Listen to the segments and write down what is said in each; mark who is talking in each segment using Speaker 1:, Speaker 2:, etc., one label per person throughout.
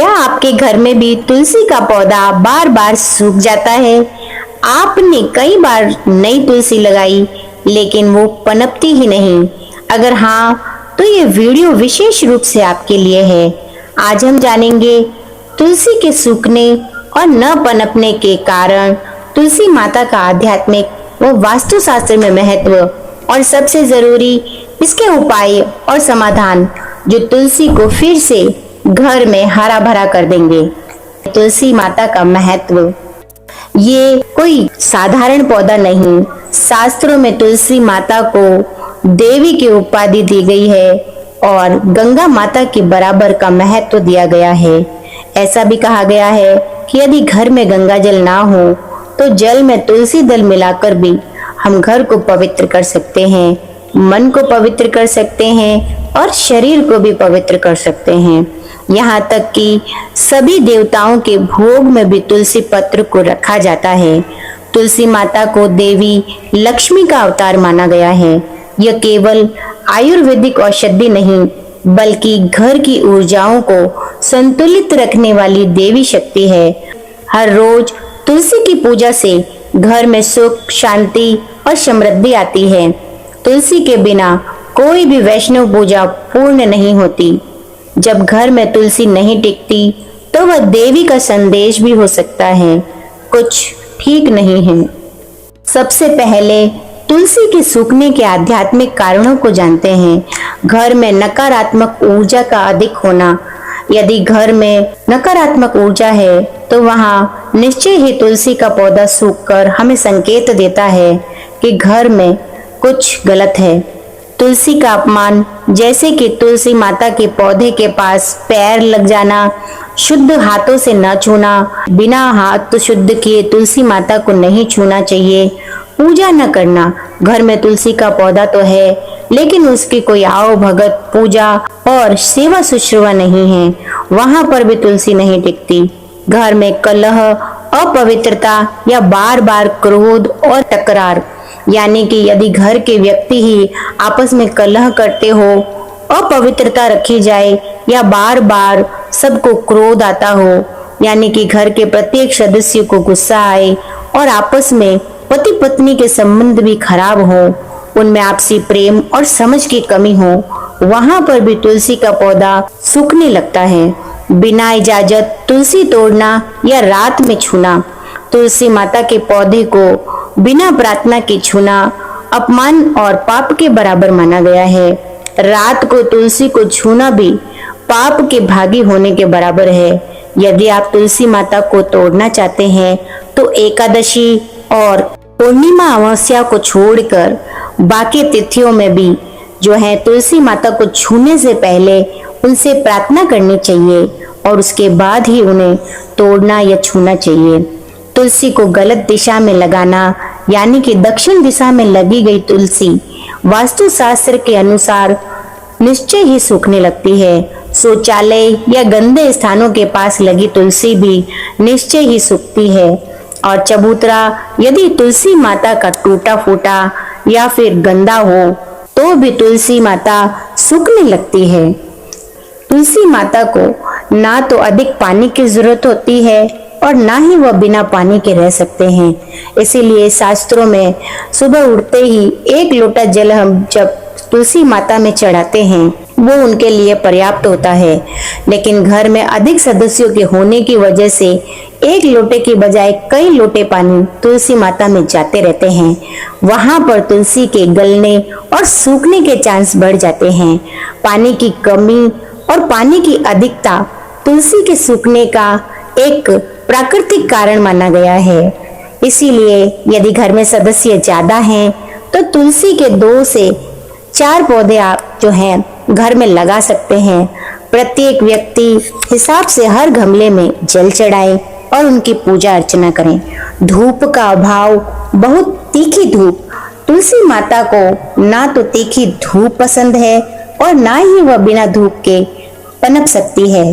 Speaker 1: क्या आपके घर में भी तुलसी का पौधा बार बार सूख जाता है? आपने कई बार नई तुलसी लगाई लेकिन वो पनपती ही नहीं। अगर हाँ, तो ये वीडियो विशेष रूप से आपके लिए है। आज हम जानेंगे तुलसी के सूखने और न पनपने के कारण, तुलसी माता का आध्यात्मिक व वास्तुशास्त्र में महत्व और सबसे जरूरी इसके उपाय और समाधान जो तुलसी को फिर से घर में हरा भरा कर देंगे। तुलसी माता का महत्व, ये कोई साधारण पौधा नहीं। शास्त्रों में तुलसी माता को देवी की उपाधि दी गई है और गंगा माता के बराबर का महत्व दिया गया है। ऐसा भी कहा गया है कि यदि घर में गंगा जल ना हो तो जल में तुलसी दल मिलाकर भी हम घर को पवित्र कर सकते हैं, मन को पवित्र कर सकते हैं और शरीर को भी पवित्र कर सकते हैं। यहाँ तक कि सभी देवताओं के भोग में भी तुलसी पत्र को रखा जाता है। तुलसी माता को देवी लक्ष्मी का अवतार माना गया है। यह केवल आयुर्वेदिक औषधि नहीं बल्कि घर की ऊर्जाओं को संतुलित रखने वाली देवी शक्ति है। हर रोज तुलसी की पूजा से घर में सुख, शांति और समृद्धि आती है। तुलसी के बिना कोई भी वैष्णव पूजा पूर्ण नहीं होती। जब घर में तुलसी नहीं टिकती तो वह देवी का संदेश भी हो सकता है कुछ ठीक नहीं है। सबसे पहले तुलसी के सूखने के आध्यात्मिक कारणों को जानते हैं। घर में नकारात्मक ऊर्जा का अधिक होना। यदि घर में नकारात्मक ऊर्जा है तो वहाँ निश्चय ही तुलसी का पौधा सूखकर हमें संकेत देता है कि घर में कुछ गलत है। तुलसी का अपमान, जैसे कि तुलसी माता के पौधे के पास पैर लग जाना, शुद्ध हाथों से न छूना, बिना हाथ शुद्ध किए तुलसी माता को नहीं छूना चाहिए, पूजा न करना। घर में तुलसी का पौधा तो है लेकिन उसकी कोई आओ भगत, पूजा और सेवा शुश्रूषा नहीं है, वहां पर भी तुलसी नहीं टिकती। घर में कलह, अपवित्रता या बार बार क्रोध और टकरार, यानी कि यदि घर के व्यक्ति ही आपस में कलह करते हो, अपवित्रता रखी जाए या बार बार सबको क्रोध आता हो, यानी कि घर के प्रत्येक सदस्य को गुस्सा आए और आपस में पति पत्नी के संबंध भी खराब हो, उनमें आपसी प्रेम और समझ की कमी हो, वहां पर भी तुलसी का पौधा सूखने लगता है। बिना इजाजत तुलसी तोड़ना या रात में छूना। तुलसी माता के पौधे को बिना प्रार्थना के छूना अपमान और पाप के बराबर माना गया है। रात को तुलसी को छूना भी पाप के भागी होने के बराबर है। यदि आप तुलसी माता को तोड़ना चाहते हैं तो एकादशी और पूर्णिमा अमावस्या को छोड़कर बाकी तिथियों में भी जो है तुलसी माता को छूने से पहले उनसे प्रार्थना करनी चाहिए और उसके बाद ही उन्हें तोड़ना या छूना चाहिए। तुलसी को गलत दिशा में लगाना, यानी कि दक्षिण दिशा में लगी गई तुलसी वास्तुशास्त्र के अनुसार निश्चय ही सूखने लगती है। शौचालय या गंदे स्थानों के पास लगी तुलसी भी निश्चय ही सूखती है। और चबूतरा यदि तुलसी माता का टूटा फूटा या फिर गंदा हो तो भी तुलसी माता सूखने लगती है। तुलसी माता को ना तो अधिक पानी की जरूरत होती है और ना ही वह बिना पानी के रह सकते हैं। इसीलिए शास्त्रों में सुबह उठते ही 1 लोटा जल हम जब तुलसी माता में चढ़ाते हैं वो उनके लिए पर्याप्त होता है। लेकिन घर में अधिक सदस्यों के होने की वजह से 1 लोटे की बजाय कई लोटे पानी तुलसी माता में जाते रहते हैं। वहां पर तुलसी के गलने और सूखने के चांस बढ़ जाते हैं। पानी की कमी और पानी की अधिकता तुलसी के सूखने का एक प्राकृतिक कारण माना गया है। इसीलिए यदि घर में सदस्य ज्यादा हैं तो तुलसी के 2 से 4 पौधे आप जो हैं घर में लगा सकते हैं। प्रत्येक व्यक्ति हिसाब से हर गमले में जल चढ़ाए और उनकी पूजा अर्चना करें। धूप का अभाव, बहुत तीखी धूप, तुलसी माता को ना तो तीखी धूप पसंद है और ना ही वह बिना धूप के पनप सकती है।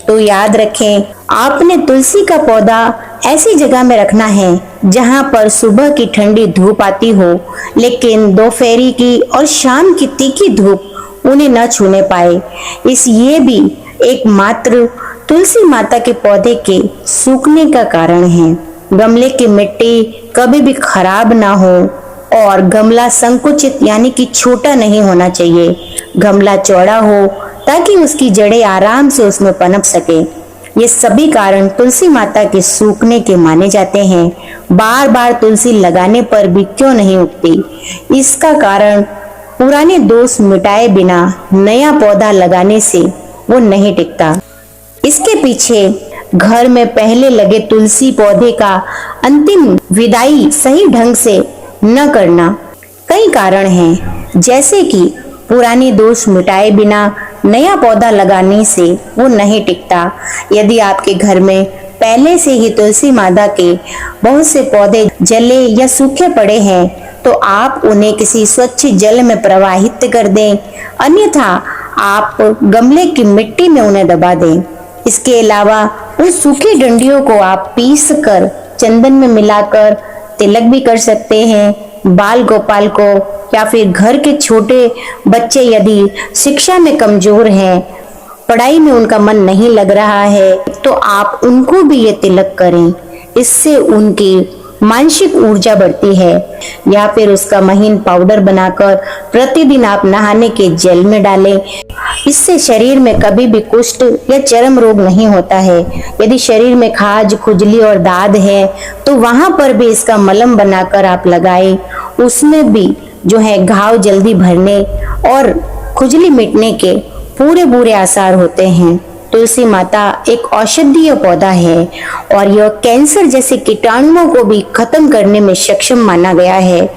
Speaker 1: तो याद रखें, आपने तुलसी का पौधा ऐसी जगह में रखना है जहां पर सुबह की ठंडी धूप आती हो लेकिन दोपहरी की और शाम की तीखी धूप उन्हें न छूने पाए। इस ये भी एकमात्र तुलसी माता के पौधे के सूखने का कारण है। गमले की मिट्टी कभी भी खराब ना हो और गमला संकुचित यानी कि छोटा नहीं होना चाहिए। गमला चौड़ा हो ताकि उसकी जड़ें आराम से उसमें पनप सके। ये सभी कारण तुलसी माता के सूखने के माने जाते हैं। बार बार तुलसी लगाने पर भी क्यों नहीं उगती? इसका कारण पुराने दोष मिटाए बिना नया पौधा लगाने से वो नहीं टिकता। इसके पीछे घर में पहले लगे तुलसी पौधे का अंतिम विदाई सही ढंग से न करना। कई कारण हैं, जैसे कि पुराने दोष मिटाए बिना नया पौधा लगाने से वो नहीं टिकता। यदि आपके घर में पहले से ही तुलसी माता के बहुत से पौधे जले या सूखे पड़े हैं तो आप उन्हें किसी स्वच्छ जल में प्रवाहित कर दें, अन्यथा आप गमले की मिट्टी में उन्हें दबा दें। इसके अलावा उन सूखी डंडियों को आप पीस कर चंदन में मिलाकर तिलक भी कर सकते हैं। बाल गोपाल को या फिर घर के छोटे बच्चे यदि शिक्षा में कमजोर हैं, पढ़ाई में उनका मन नहीं लग रहा है, तो आप उनको भी ये तिलक करें। इससे उनकी मानसिक ऊर्जा बढ़ती है। या फिर उसका महीन पाउडर बनाकर प्रतिदिन आप नहाने के जल में डालें। इससे शरीर में कभी भी कुष्ठ या चर्म रोग नहीं होता है। यदि शरीर में खाज, खुजली और दाद है तो वहां पर भी इसका मलम बनाकर आप लगाएं। उसमें भी जो है घाव जल्दी भरने और खुजली मिटने के पूरे आसार होते हैं। तुलसी माता एक औषधीय पौधा है और यह कैंसर जैसे कीटाणुओं को भी खत्म करने में सक्षम माना गया है।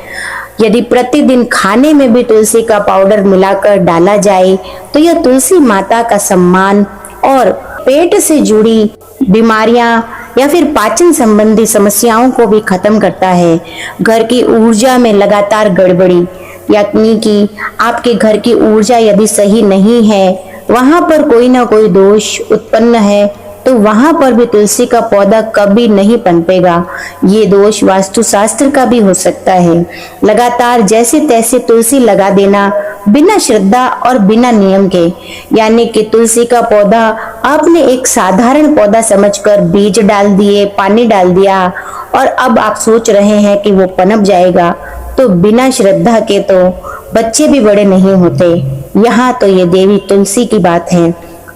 Speaker 1: यदि प्रतिदिन खाने में भी तुलसी का पाउडर मिलाकर डाला जाए तो यह तुलसी माता का सम्मान और पेट से जुड़ी बीमारियां या फिर पाचन संबंधी समस्याओं को भी खत्म करता है। घर की ऊर्जा में लगातार गड़बड़ी यानी कि आपके घर की ऊर्जा यदि सही नहीं है, वहां पर कोई ना कोई दोष उत्पन्न है, तो वहां पर भी तुलसी का पौधा कभी नहीं पनपेगा। ये दोष वास्तुशास्त्र का भी हो सकता है। लगातार जैसे तैसे तुलसी लगा देना बिना श्रद्धा और बिना नियम के, यानी कि तुलसी का पौधा आपने एक साधारण पौधा समझकर बीज डाल दिए, पानी डाल दिया और अब आप सोच रहे हैं कि वो पनप जाएगा, तो बिना श्रद्धा के तो बच्चे भी बड़े नहीं होते। यहाँ तो ये देवी तुलसी की बात है।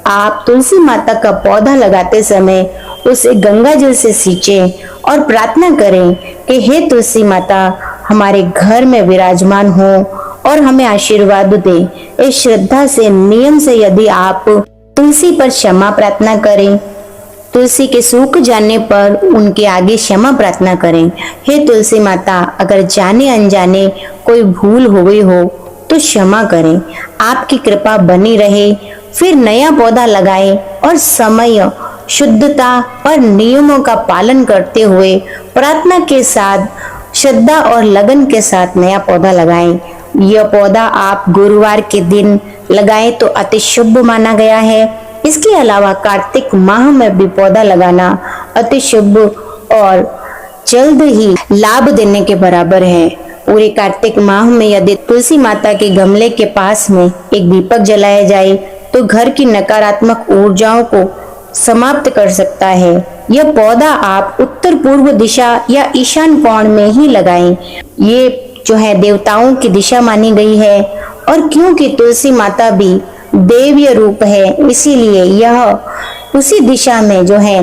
Speaker 1: आप तुलसी माता का पौधा लगाते समय उसे गंगा जल से सींचें और प्रार्थना करें कि हे तुलसी माता, हमारे घर में विराजमान हो और हमें आशीर्वाद दे। इस श्रद्धा से, नियम से यदि आप तुलसी पर क्षमा प्रार्थना करें, तुलसी के सूख जाने पर उनके आगे क्षमा प्रार्थना करें। हे तुलसी माता, अगर जाने अनजाने कोई भूल हो गई हो तो क्षमा करें। आपकी कृपा बनी रहे। फिर नया पौधा लगाएं और समय, शुद्धता और नियमों का पालन करते हुए प्रार्थना के साथ, श्रद्धा और लगन के साथ नया पौधा लगाएं। यह पौधा आप गुरुवार के दिन लगाएं तो अति शुभ माना गया है। इसके अलावा कार्तिक माह में भी पौधा लगाना अति शुभ और जल्द ही लाभ देने के बराबर है। पूरे कार्तिक माह में यदि तुलसी माता के गमले के पास में एक दीपक जलाया जाए तो घर की नकारात्मक ऊर्जाओं को समाप्त कर सकता है। यह पौधा आप उत्तर पूर्व दिशा या ईशान कोण में ही लगाएं। ये जो है देवताओं की दिशा मानी गई है और क्योंकि तुलसी माता भी देवीय रूप है, इसीलिए यह उसी दिशा में जो है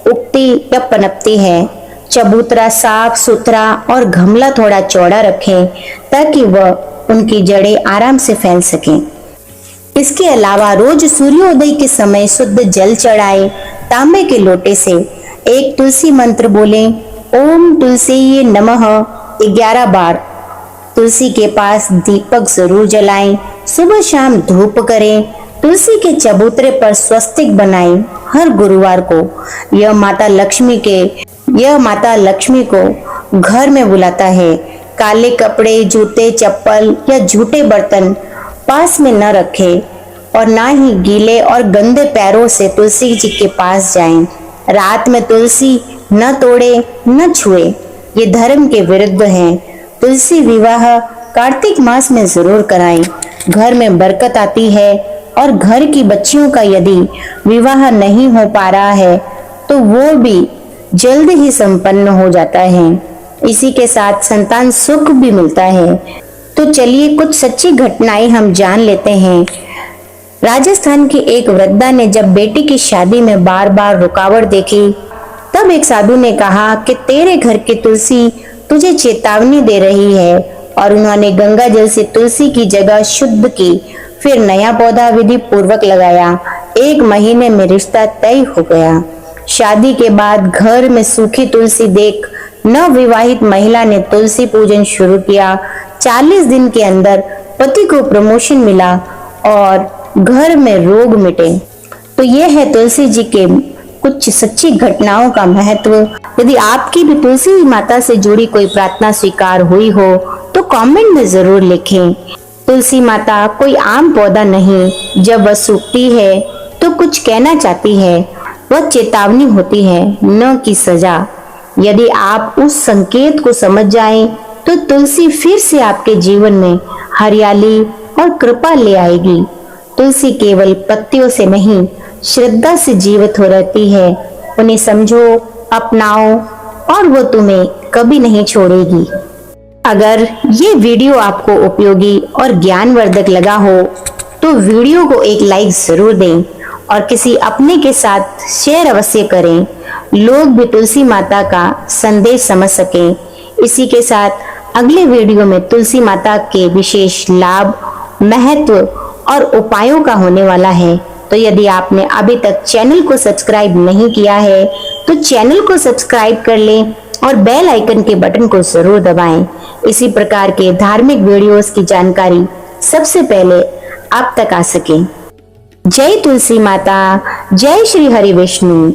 Speaker 1: उगती या पनपती है। चबूतरा साफ सुथरा और गमला थोड़ा चौड़ा रखें ताकि वह उनकी जड़ें आराम से फैल सकें। इसके अलावा रोज सूर्योदय के समय शुद्ध जल चढ़ाएं। तांबे के लोटे से एक तुलसी मंत्र बोलें, ओम तुलसी नमः 11 बार। तुलसी के पास दीपक जरूर जलाएं। सुबह शाम धूप करें। तुलसी के चबूतरे पर स्वस्तिक बनाएं हर गुरुवार को। यह माता लक्ष्मी को घर में बुलाता है। काले कपड़े, जूते, चप्पल या झूठे बर्तन पास में न रखें और ना ही गीले और गंदे पैरों से तुलसी जी के पास जाएं। रात में तुलसी न तोड़े न छुए, ये धर्म के विरुद्ध है। तुलसी विवाह कार्तिक मास में जरूर कराएं। घर में बरकत आती है। और घर की बच्चियों का यदि विवाह नहीं हो पा रहा है तो वो भी जल्द ही संपन्न हो जाता है। इसी के साथ संतान सुख भी मिलता है। तो चलिए कुछ सच्ची घटनाएं हम जान लेते हैं। राजस्थान की एक वृद्धा ने जब बेटी की शादी में बार बार रुकावट देखी, तब एक साधु ने कहा कि तेरे घर की तुलसी तुझे चेतावनी दे रही है, और उन्होंने गंगा जल से तुलसी की जगह शुद्ध की। फिर नया पौधा विधि पूर्वक लगाया। 1 महीने में रिश्ता तय हो गया। शादी के बाद घर में सूखी तुलसी देख नवविवाहित महिला ने तुलसी पूजन शुरू किया। 40 दिन के अंदर पति को प्रमोशन मिला और घर में रोग मिटे। तो यह है तुलसी जी के कुछ सच्ची घटनाओं का महत्व। यदि आपकी भी तुलसी माता से जुड़ी कोई प्रार्थना स्वीकार हुई हो तो कमेंट में जरूर लिखें। तुलसी माता कोई आम पौधा नहीं, जब वह सूखती है तो कुछ कहना चाहती है। वह चेतावनी होती है, न कि सजा। यदि आप उस संकेत को समझ जाएं, तो तुलसी फिर से आपके जीवन में हरियाली और कृपा ले आएगी। तुलसी केवल पत्तियों से नहीं, श्रद्धा से जीवित हो रहती है। उन्हें समझो, अपनाओ और वो तुम्हें कभी नहीं छोड़ेगी। अगर ये वीडियो आपको उपयोगी और ज्ञानवर्धक लगा हो तो वीडियो को एक लाइक जरूर दें और किसी अपने के साथ शेयर अवश्य करें। लोग भी तुलसी माता का संदेश समझ सकें। इसी के साथ अगले वीडियो में तुलसी माता के विशेष लाभ, महत्व और उपायों का होने वाला है। तो यदि आपने अभी तक चैनल को सब्सक्राइब नहीं किया है तो चैनल को सब्सक्राइब कर लें और बेल आइकन के बटन को जरूर दबाएं। इसी प्रकार के धार्मिक वीडियोस की जानकारी सबसे पहले आप तक आ सके। जय तुलसी माता, जय श्री हरि विष्णु।